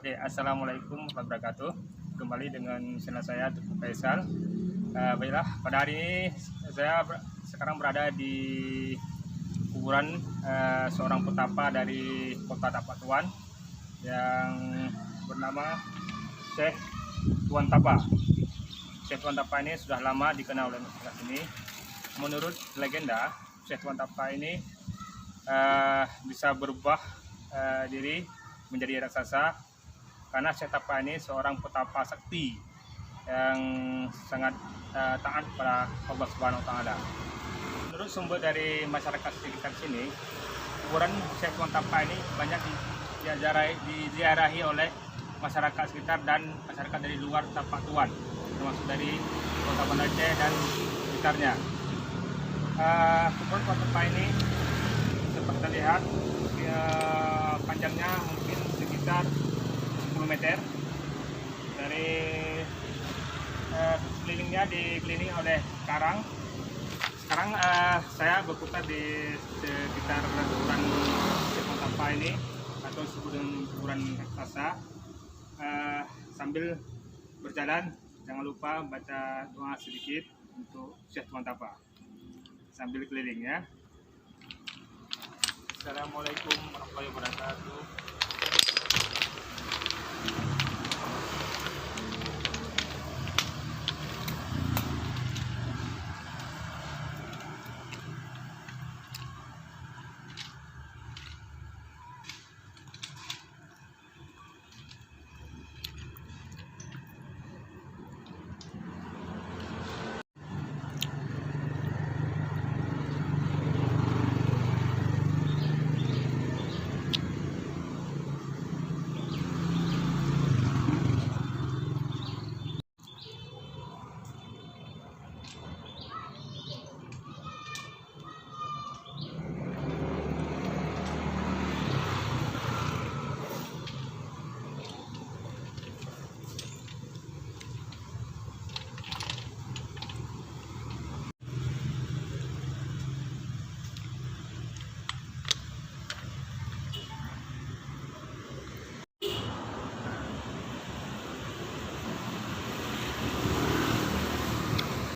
Oke, assalamualaikum warahmatullahi wabarakatuh. Kembali dengan channel saya Teguh Faisal. Baiklah, pada hari ini saya sekarang berada di kuburan seorang petapa dari kota Tapatuan yang bernama Syekh Tuan Tapa. Syekh Tuan Tapa ini sudah lama dikenal oleh masyarakat ini. Menurut legenda, Syekh Tuan Tapa ini bisa berubah diri menjadi raksasa karena Syekh Tapa ini seorang petapa sakti yang sangat taat pada Allah Subhanahu wa taala. Menurut sumber dari masyarakat sekitar sini, kuburan Syekh Tuan Tapa ini banyak diziarahi oleh masyarakat sekitar dan masyarakat dari luar Tapatuan, termasuk dari Kota Banda Aceh dan sekitarnya. Kuburan Tuan Tapa ini seperti terlihat panjangnya mungkin sekitar 10 meter. Dari sekelilingnya dikelilingi oleh karang. Sekarang saya berputar di sekitar kuburan Syekh Tuan Tapa ini atau disebut dengan kuburan raksasa. Sambil berjalan jangan lupa baca doa sedikit untuk Syekh Tuan Tapa sambil keliling ya. Assalamualaikum warahmatullahi wabarakatuh.